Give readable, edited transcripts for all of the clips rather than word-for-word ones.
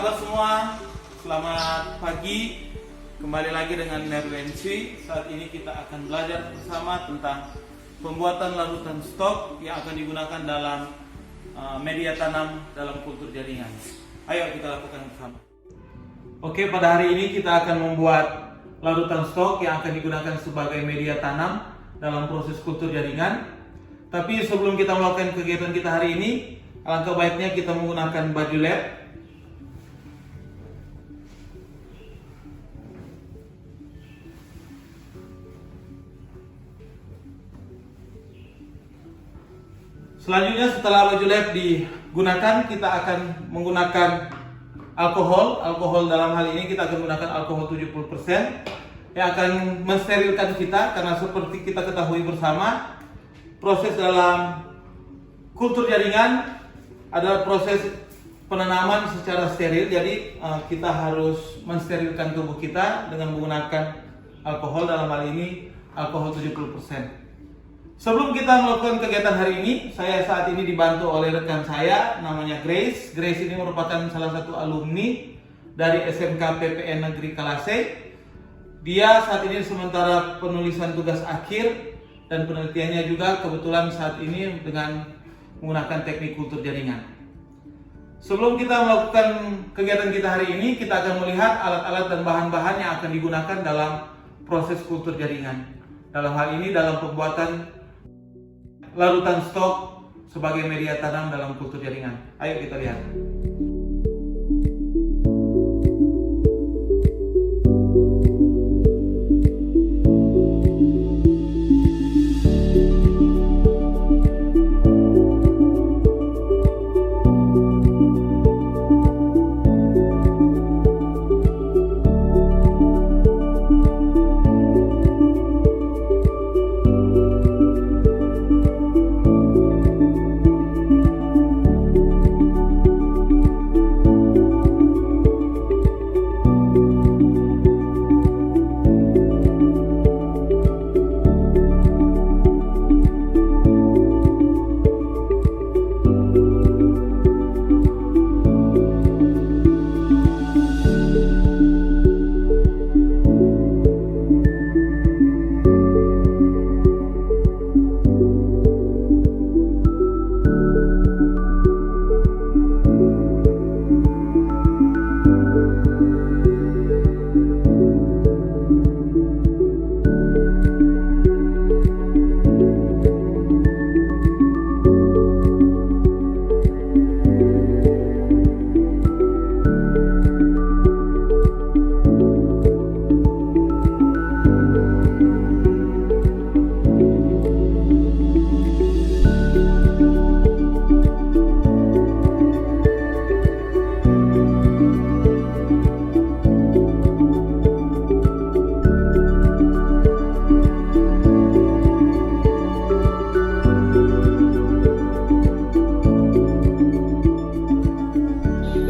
kabar semua? Selamat pagi. Kembali lagi dengan Nerwensi. Saat ini kita akan belajar bersama tentang pembuatan larutan stok yang akan digunakan dalam media tanam dalam kultur jaringan. Ayo kita lakukan bersama. Oke, pada hari ini kita akan membuat larutan stok yang akan digunakan sebagai media tanam dalam proses kultur jaringan. Tapi sebelum kita melakukan kegiatan kita hari ini, alangkah baiknya kita menggunakan baju lab. Selanjutnya setelah baju lab digunakan, kita akan menggunakan alkohol dalam hal ini kita akan menggunakan alkohol 70% yang akan mensterilkan kita, karena seperti kita ketahui bersama, proses dalam kultur jaringan adalah proses penanaman secara steril. Jadi kita harus mensterilkan tubuh kita dengan menggunakan alkohol, dalam hal ini alkohol 70%. Sebelum kita melakukan kegiatan hari ini, saya saat ini dibantu oleh rekan saya, namanya Grace. Grace ini merupakan salah satu alumni dari SMK PPN Negeri Kalase. Dia saat ini sementara penulisan tugas akhir dan penelitiannya juga kebetulan saat ini dengan menggunakan teknik kultur jaringan. Sebelum kita melakukan kegiatan kita hari ini, kita akan melihat alat-alat dan bahan-bahan yang akan digunakan dalam proses kultur jaringan. Dalam hal ini dalam pembuatan larutan stok sebagai media tanam dalam kultur jaringan. Ayo kita lihat.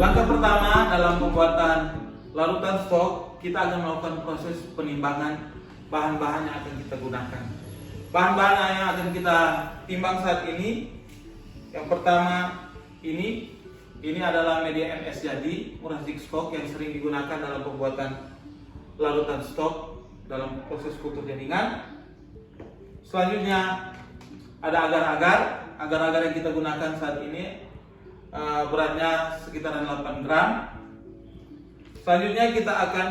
Langkah pertama dalam pembuatan larutan stok, kita akan melakukan proses penimbangan bahan-bahan yang akan kita gunakan. Bahan-bahan yang akan kita timbang saat ini, yang pertama ini adalah media MS jadi, murah Zigskok yang sering digunakan dalam pembuatan larutan stok dalam proses kultur jaringan. Selanjutnya ada agar-agar yang kita gunakan saat ini. Beratnya sekitaran 8 gram. Selanjutnya kita akan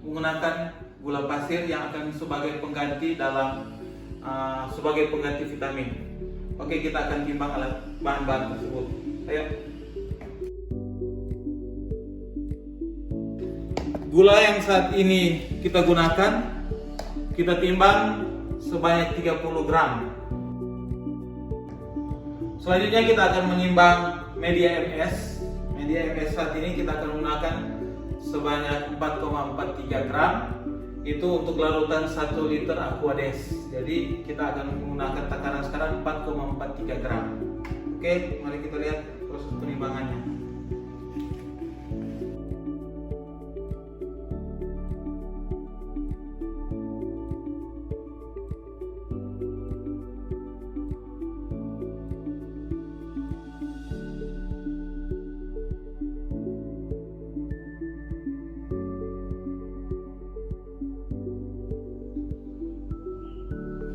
menggunakan gula pasir yang akan sebagai pengganti sebagai pengganti vitamin. Oke, kita akan timbang alat bahan-bahan tersebut. Ayo. Gula yang saat ini kita gunakan, kita timbang sebanyak 30 gram. Selanjutnya kita akan menimbang media MS. Media MS saat ini kita akan menggunakan sebanyak 4,43 gram. Itu untuk larutan 1 liter Aquades. Jadi kita akan menggunakan takaran sekarang 4,43 gram. Oke, mari kita lihat proses penimbangannya.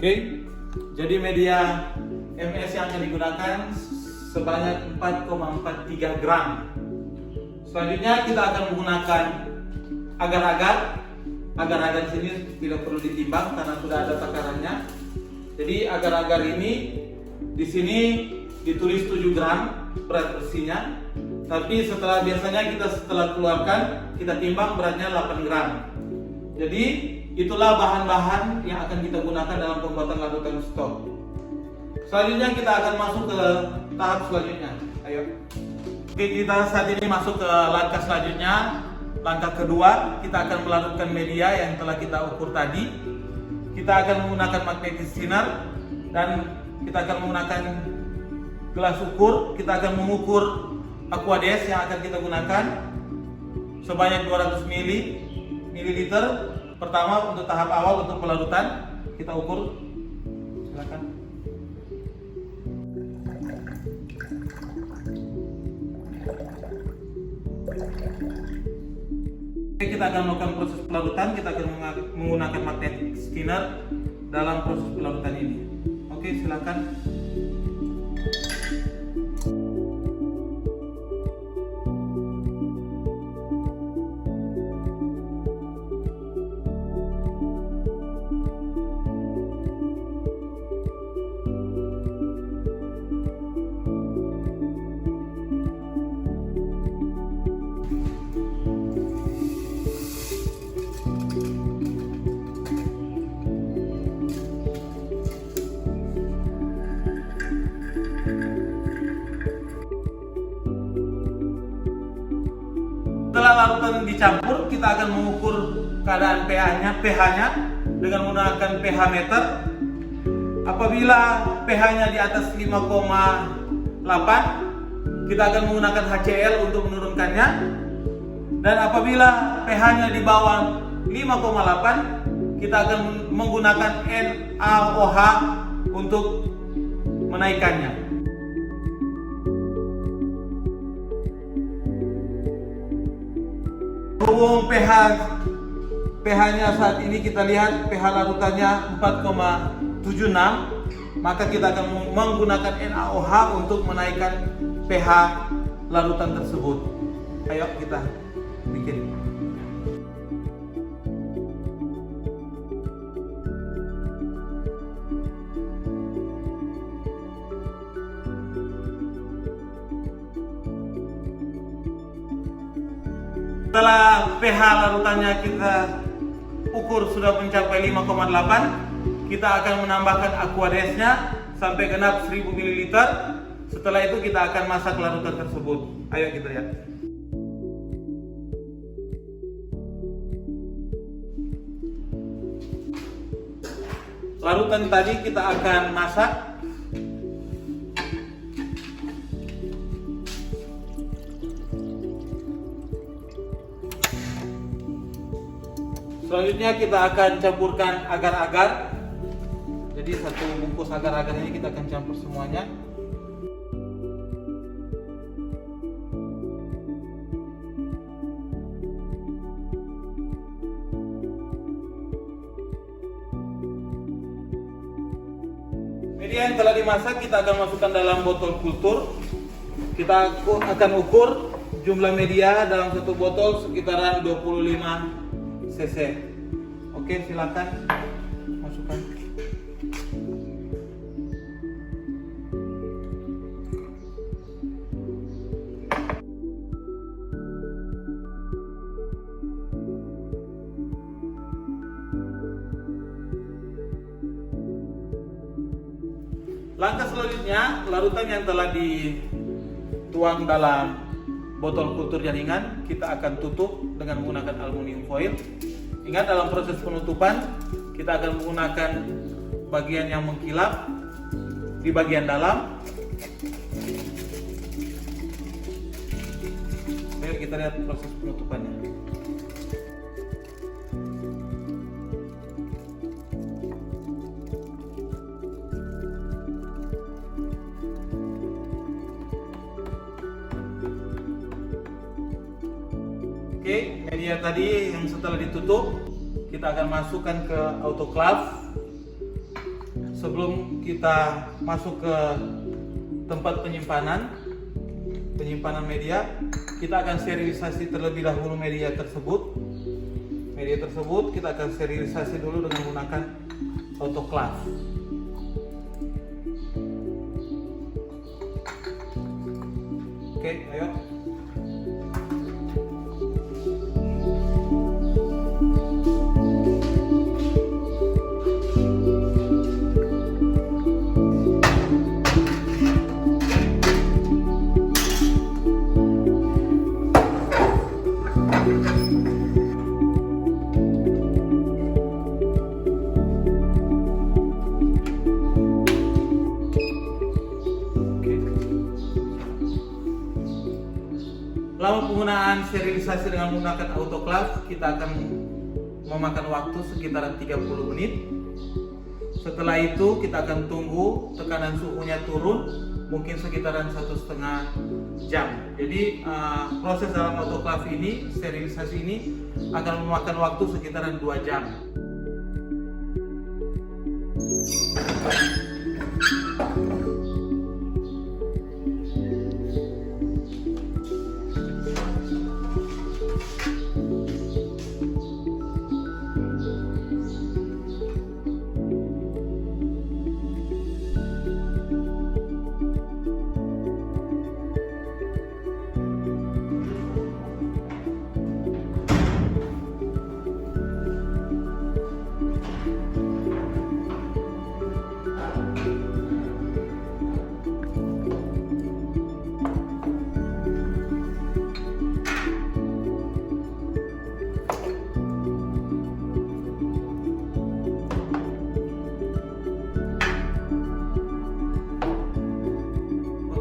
Oke, jadi media MS yang akan digunakan sebanyak 4,43 gram. Selanjutnya kita akan menggunakan agar-agar. Agar-agar sini tidak perlu ditimbang karena sudah ada takarannya. Jadi agar-agar ini di sini ditulis 7 gram berat bersihnya. Tapi biasanya kita setelah keluarkan kita timbang beratnya 8 gram. Jadi itulah bahan-bahan yang akan kita gunakan dalam pembuatan larutan stok. Selanjutnya kita akan masuk ke tahap selanjutnya. Ayo. Oke, kita saat ini masuk ke langkah selanjutnya. Langkah kedua, kita akan melarutkan media yang telah kita ukur tadi. Kita akan menggunakan magnetic thinner dan kita akan menggunakan gelas ukur. Kita akan mengukur aquades yang akan kita gunakan sebanyak 200 ml. Pertama untuk tahap awal untuk pelarutan kita ukur. Silakan. Kita akan melakukan proses pelarutan. Kita akan menggunakan magnetic thinner dalam proses pelarutan ini. Oke, silakan. Setelah larutan dicampur, kita akan mengukur keadaan pH-nya dengan menggunakan pH meter. Apabila pH-nya di atas 5,8, kita akan menggunakan HCl untuk menurunkannya. Dan apabila pH-nya di bawah 5,8, kita akan menggunakan NaOH untuk menaikkannya. Berhubung pH-nya saat ini kita lihat pH larutannya 4,76, maka kita akan menggunakan NaOH untuk menaikkan pH larutan tersebut. Ayo kita bikin. Setelah pH larutannya kita ukur sudah mencapai 5,8, kita akan menambahkan aquadesnya sampai genap 1000 ml. Setelah itu kita akan masak larutan tersebut. Ayo kita lihat. Larutan tadi kita akan masak. Selanjutnya kita akan campurkan agar-agar. Jadi satu bungkus agar-agar ini kita akan campur semuanya. Media yang telah dimasak kita akan masukkan dalam botol kultur. Kita akan ukur jumlah media dalam satu botol sekitaran 25 cc. Oke, silakan masukkan. Langkah selanjutnya, larutan yang telah dituang dalam botol kultur jaringan kita akan tutup dengan menggunakan aluminium foil. Ingat, dalam proses penutupan kita akan menggunakan bagian yang mengkilap di bagian dalam. Ayo kita lihat proses penutupannya. Oke, media tadi yang setelah ditutup kita akan masukkan ke autoclave. sebelum kita masuk ke tempat penyimpanan media, kita akan sterilisasi terlebih dahulu media tersebut. Kita akan sterilisasi dulu dengan menggunakan autoclave. Oke, ayo. Lama penggunaan sterilisasi dengan menggunakan autoclave, kita akan memakan waktu sekitar 30 menit. Setelah itu kita akan tunggu tekanan suhunya turun, mungkin sekitaran 1,5 jam. Jadi proses dalam autoclave ini, sterilisasi ini akan memakan waktu sekitaran 2 jam.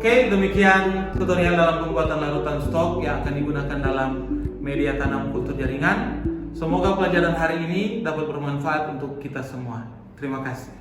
Oke, demikian tutorial dalam pembuatan larutan stok yang akan digunakan dalam media tanam kultur jaringan. Semoga pelajaran hari ini dapat bermanfaat untuk kita semua. Terima kasih.